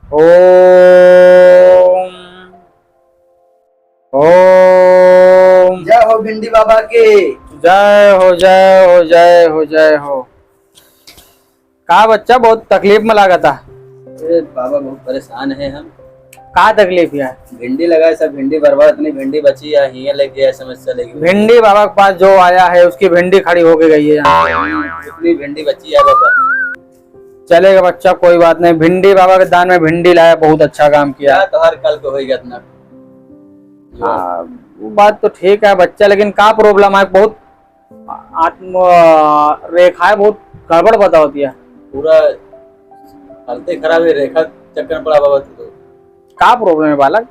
ओम ओम। जय हो भिंडी बाबा के। जय हो जय हो जय हो जय हो। का बच्चा बहुत तकलीफ में लगा था। अरे बाबा बहुत परेशान है हम। का तकलीफ है? भिंडी लगाए सब भिंडी बर्बाद, नहीं भिंडी बची है, हिया लग गया, समस्या लगी। भिंडी बाबा के पास जो आया है उसकी भिंडी खड़ी होके गई है यहाँ। कितनी भिंडी बची है बाबा? चलेगा बच्चा, कोई बात नहीं। भिंडी बाबा के दान में भिंडी लाया, बहुत अच्छा काम किया। तो हर कल को होगा इतना। वो बात तो ठीक है बच्चा, लेकिन का प्रॉब्लम है? बहुत आत्म रेखाएं बहुत गड़बड़ बता होती है। पूरा हालत खराब है, रेखा चक्कर पड़ा बाबा। तो का प्रॉब्लम है बालक?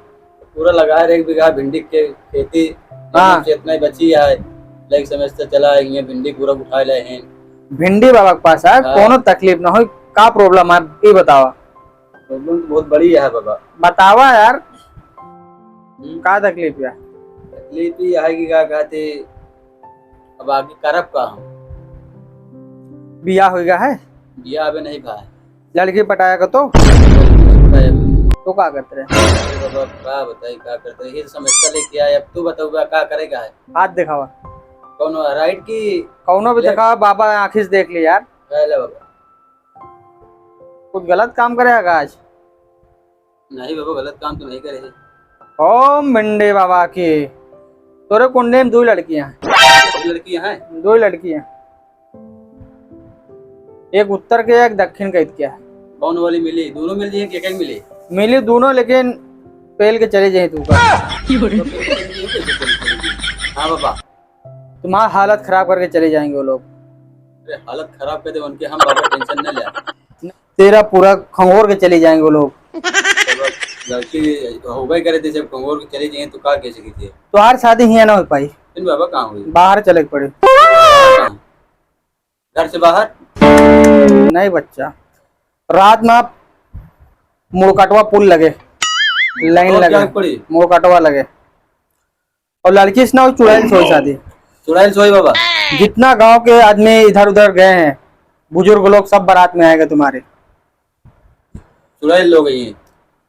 पूरा लगाए 1 बीघा भिंडी के खेती। हाँ। इतना ही बची है, लाइक समझते चला है, ये भिंडी पूरा उठा ले हैं। भिंडी बाबा के पास है। हाँ। कोनो तकलीफ ना हो, का प्रॉब्लम है ये बतावा। प्रॉब्लम तो बहुत बड़ी है बाबा। बतावा यार, का तकलीफ है? तकलीफ ही है कि क्या कहते, अब आगे करब का हम। बिया हो गया है? बिया अबे नहीं भाई। लड़की पटाया का तो का करते रहे? बाबा क्या बताई क्या करते, ये समस्या लेके आए। अब तू बताऊगा क्या करेगा है? हाथ दिखावा, कौन राइट की? कौनो भी दिखावा। बाबा आंखी से देख ली यार। पहले बाबा कुछ गलत काम करेगा आज? नहीं बाबा, गलत काम तो नहीं करे है। ओम भिंडी बाबा की। तोरे कुंडे में 2 लड़कियां हैं। 2 लड़कियां हैं? 2 लड़कियां, एक उत्तर के एक दक्षिण के क्या है। कौन वाली मिली? दोनों मिल जाए कि एक मिली? मिली दोनों, लेकिन पेल के चले जाए तू का। हाँ बाबा। तुम्हारा हालत खराब करके चले जाएंगे वो लोग। अरे हालत खराब कर दे उनके, हम बाबा टेंशन न ले। तेरा पूरा खंगोर के चले जाएंगे वो लोग। गलती हो गई करे थे, जब कंगोर के चले जाए तो क्या कह सकी थी? तो हर शादी ही ना हो पाई। फिर बाबा कहाँ हुई? बाहर चले पड़े। घर से बाहर? नहीं बच्चा, रात में आप मुड़कटवा पुल लगे, लाइन लगे, पड़ी मुड़कटवा लगे, और लड़की से ना चुड़ैल सोई शादी। चुड़ैल सोई बाबा? जितना गांव के आदमी इधर उधर गए हैं, बुजुर्ग लोग सब बारात में आएंगे तुम्हारे। चुड़ैल लोग गई है?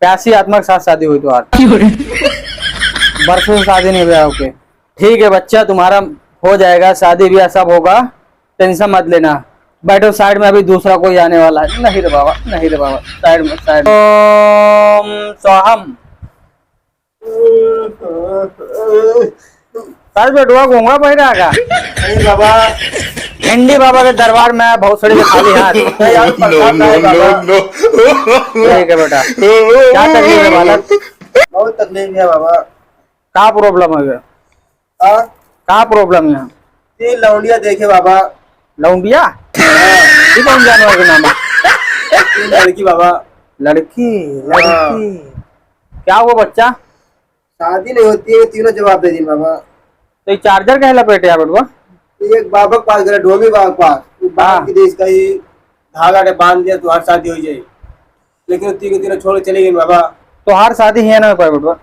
प्यासी आत्मा के साथ शादी हुई तुम्हारी। बरसों से शादी नहीं हुआ ओके। ठीक है बच्चा, तुम्हारा हो जाएगा, शादी ब्याह सब होगा, टेंशन मत लेना। बैठो साइड में, अभी दूसरा कोई आने वाला है। नहीं रे बाबा, नहीं रे बाबा, साइड में, साइड में। ओम स्वाहम। सच बेटुआ घूंगा पहिरा का? नहीं बाबा। भिंडी बाबा के दरबार में आया, बहुत सारी खाली हाथ। ठीक है बेटा, क्या तकलीफ है बालक? बहुत तकलीफ है बाबा। का प्रॉब्लम है? का प्रॉब्लम है? ये लौंडिया देखे बाबा। लौंडिया? ये कौन जानवर के नाम है? लड़की बाबा। लड़की? लड़की क्या हुआ बच्चा? शादी नहीं होती है, तीनों जवाब दे दी बाबा। तो ये चार्जर कहला पेटे है बेटवा? एक बाबा के पास गया, ढोमी बाबा के पास। बाबा के देश का ही धागा ने बांध दिया तो हर शादी हो जाए, लेकिन तीनों तीनों छोड़ चले गए बाबा। तो हर शादी ही ना हो पाए बेटवा।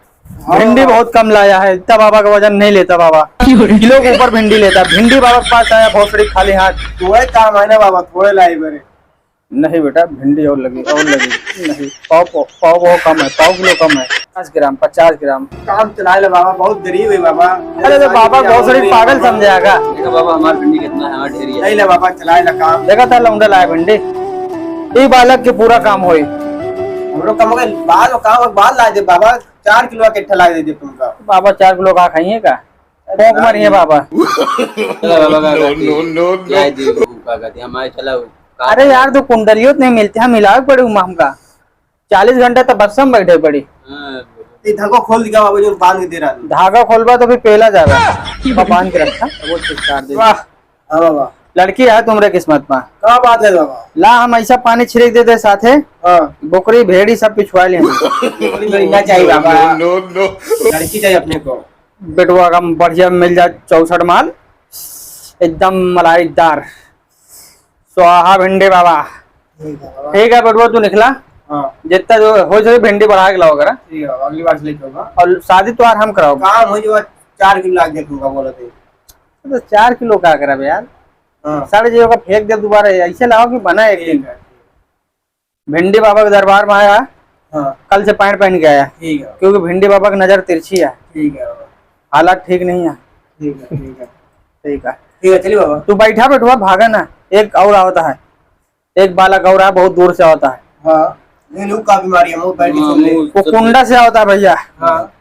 भिंडी बहुत कम लाया है, इतना बाबा का वजन नहीं लेता बाबा, किलो के ऊपर भिंडी लेता। भिंडी बाबा के पास आया, बहुत सारी खाली हाथ। थोड़े काम है ना बाबा, थोड़े लाई मेरे। नहीं बेटा, भिंडी और लगी, और लगी। नहीं, पाव बहुत कम है, 100 किलो कम है। 50 ग्राम, 50 ग्राम काम चला ले बाबा, बहुत गरीब है बाबा। अरे तो बाबा बहुत सारी पागल समझेगा। देखा बाबा, हमारी भिंडी कितना है, हमारी ढेरी है। नहीं ले बाबा, चलाए ला काम। देखा था लौंडा लाया भिंडी। ये बालक के पूरा काम होई। हम लोग कम हो गए, बाल काम बाल ला दे बाबा। 4 किलो का इट्ठा ला दे दे तुमका। बाबा 4 किलो का खाइए का? भूख मरिए बाबा। चला बाबा का कहते हमारे चला। अरे यार, तो कुंडलियों नहीं मिलते हैं, मिलावे पड़े उमा हमका। 40 घंटे तक बस में बैठे पड़ी। धागा खोल दिया बाबा, जो बांध के दे रहा। धागा खोलबा तो फिर पेला जाएगा। बांध के रखा वो चिपका दे। वाह बाबा, लड़की है तुम्हारे किस्मत में। क्या बात है बाबा? ला हम ऐसा पानी छिड़क देते साथे, बकरी भेड़ी सब पिछवा ले। चाहिए बाबा, लड़की चाहिए अपने को। बेटवा का बढ़िया मिल जाए, 64 माल, एकदम मलाईदार। स्वाहा भिंडी बाबा। ठीक है बेटवा, तू निकला। जितना जो हो जाए भिंडी बढ़ा के लाओ करा। अगली बार से लेके होगा। और शादी तो हम कराओ। काम हो जाए 4 किलो लाग देखूंगा बोला थे। तो 4 किलो का करा यार? साढ़े जीरो का फेंक दे दोबारा, ऐसे लाओ कि बना एक दिन। भिंडी बाबा के दरबार में आया, हाँ कल से पैंट पहन के आया, ठीक है क्योंकि भिंडी बाबा की नजर तिरछी है, ठीक है बाबा, हालात ठीक नहीं है। ठीक है ठीक है ठीक है, ठीक है, चलिए बाबा। तू बैठा बैठुआ भागा ना, एक और आता है, एक बालक और है, बहुत दूर से आता है, हाँ नहीं लोग का बीमारी है, मुंह पैर की सुन ले। वो कुंडा से आता है भैया, हाँ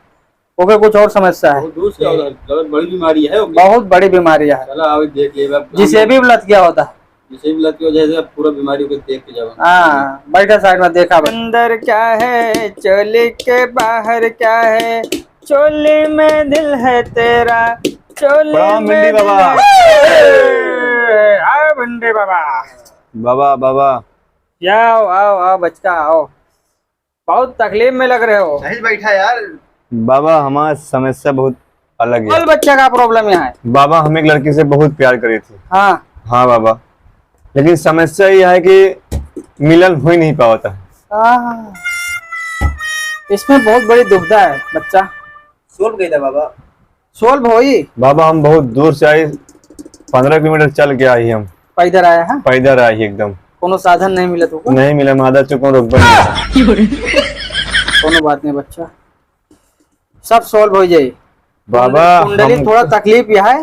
ओके कुछ और समस्या है, बहुत दूर से बहुत बड़ी बीमारी है वो। बहुत बड़ी बीमारी है, चला आओ देख ले अब जिसे भी लत क्या होता है। जिसे भी लग की वजह से पूरा बीमारी को देख के जाओ। हाँ बैठा साइड में देखा, अंदर क्या है चोली के बाहर क्या है, चोली में दिल है तेरा, चोली प्रणाम में भिंडी दिल बाबा। है। आओ भिंडी बाबा, बाबा बाबा आओ आओ आओ बच्चा आओ, बहुत तकलीफ में लग रहे हो। सही बैठा यार। बाबा हमारा समस्या बहुत अलग बोल है। बच्चा का प्रॉब्लम यहाँ है। बाबा हम एक लड़की से बहुत प्यार करी थी। हाँ हाँ बाबा, लेकिन समस्या यह है कि मिलन हो ही नहीं पाता। हाँ, इसमें बहुत बड़ी दुविधा है बच्चा, सोल गई था बाबा। सोल्व होई। बाबा हम बहुत दूर से आए, 15 किलोमीटर चल के आई हम, पैदल आया है, पैदल आई एकदम, कोनो साधन नहीं मिला तुमको? नहीं मिला, मादा चुका रुक कोनो बात नहीं बच्चा, सब सोल्व हो जाए। बाबा कुंडली हम थोड़ा तकलीफ यह है,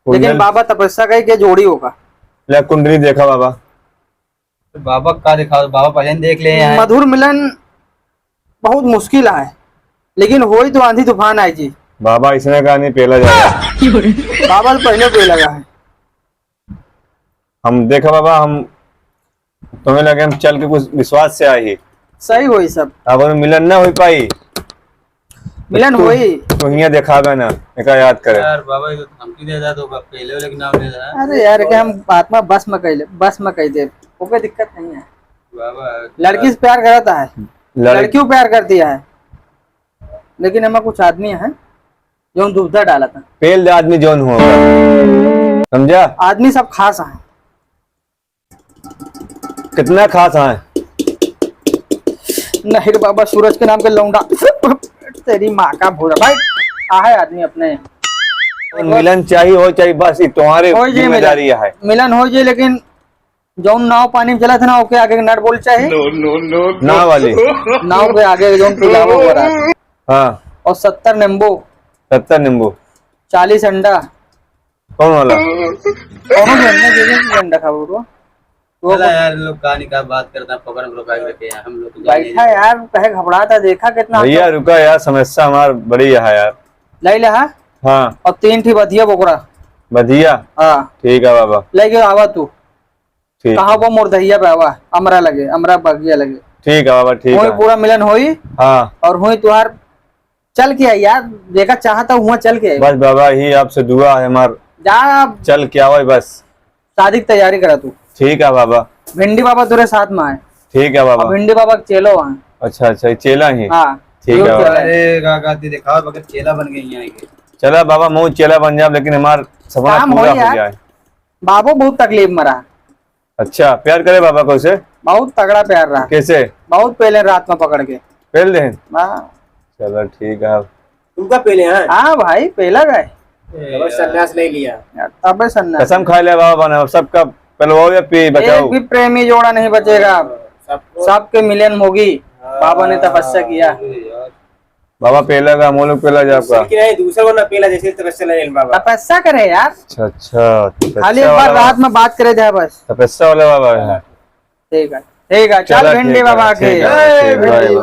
लेकिन बाबा तपस्या का के जोड़ी होगा। ले कुंडली देखा बाबा, बाबा का दिखा, बाबा पहले देख ले यहाँ। मधुर मिलन बहुत मुश्किल है, लेकिन हो ही तो आंधी तूफान आई जी। बाबा इसने कहा नहीं पहला जा रहा। बाबा तो पहले कोई लगा है। हम देखा बाबा, हम तुम्हें लगे हम चल के कुछ विश्वास से आई, सही हुई सब, अब मिलन ना हो पाई, मिलन हुई। तो यहाँ दिखावे ना, एक याद करे। यार बाबा ये तो धमकी दे रहा, तो पहले वाले के नाम ले रहा। अरे यार के हम आत्मा बस में कह दे, कोई दिक्कत नहीं है। बाबा लड़की से प्यार करता है, लड़की लड़कियों प्यार करती है, लेकिन हमें कुछ आदमी है जो दुविधा डाला था। पेल आदमी जौन होगा, समझा? आदमी सब खास है, कितना खास है। नहीं रे बाबा, सूरज के नाम के लौंडा तेरी माँ का भोरा भाई आहे आदमी अपने। मिलन चाहिए हो चाहिए, बस ये तुम्हारे हो जाए जिम्मेदारी है। मिलन हो जाए, लेकिन जौन नाव पानी में चला था ना, ओके आगे के नट बोल चाहिए, ना वाली नाव के आगे जौन पिलावो हो रहा है। हाँ, और 70 नींबू, 70 नींबू, 40 अंडा, कौन वाला? दोनों भी अंडा दे दें, अंडा खाओ तो वो चला यार, लोग कहानी का बात करता है, पकड़ हम लोग भाग रखे हैं हम लोग। बैठा यार, कहे घबराता, देखा कितना भैया रुका यार, समस्या हमार बड़ी है यार। ले ले। हाँ, हाँ और 3 थी बधिया बोकरा। बढ़िया, हाँ ठीक है बाबा, ले गयो आवा तू, ठीक कहा वो मुर्दहिया पे आवा, अमरा लगे, अमरा बगिया लगे, ठीक है बाबा, ठीक वही है। पूरा मिलन होई। हाँ और हुई तुहार चल के आई यार, देखा चाहता हुआ चल के आई। बस बाबा ही आपसे दुआ है हमार, जा अब चल के आओ बस। शादी की तैयारी करा तू। ठीक है बाबा, भिंडी बाबा तेरे साथ में आए, ठीक है बाबा। और भिंडी बाबा के चेलो वहाँ। अच्छा अच्छा, ये चेला ही, हाँ ठीक है यो बाबा। चेला है। अरे काका दिखाओ, बगैर चेला बन गई यहाँ के। चला बाबा, मुँह चेला बन जाए, लेकिन हमार सपना काम पूरा हो हो यार। जाए। बाबू बहुत तकलीफ में रहा, अच्छा, प्यार करे बाबा को से? बहुत तगड़ा प्यार रहा, कैसे? बहुत पहले रात में पकड़ के। पहल दे। हाँ चलो ठीक है। तुमका पहले हैं हाँ भाई, पहला गए बस संन्यास नहीं लिया। तब सन्ना, कसम खा लिया बाबा ने, सबका पलवाओ या पी बचाओ। एक भी प्रेमी जोड़ा नहीं बचेगा, सबको सबके मिलन होगी। बाबा ने तपस्या किया। बाबा पहला का मोल पहला जा आपका। लेकिन नहीं, दूसरा को ना पहला जैसे तपस्या नहीं बाबा। तपस्या करे यार, अच्छा अच्छा, खाली एक बार रात में बात करे थे बस। तपस्या वाला बाबा है। ठीक है ठीक है, चल चलो, भिंडी ठीक है, बाबा ठीक है, के। ठीक है, बाय, बाय।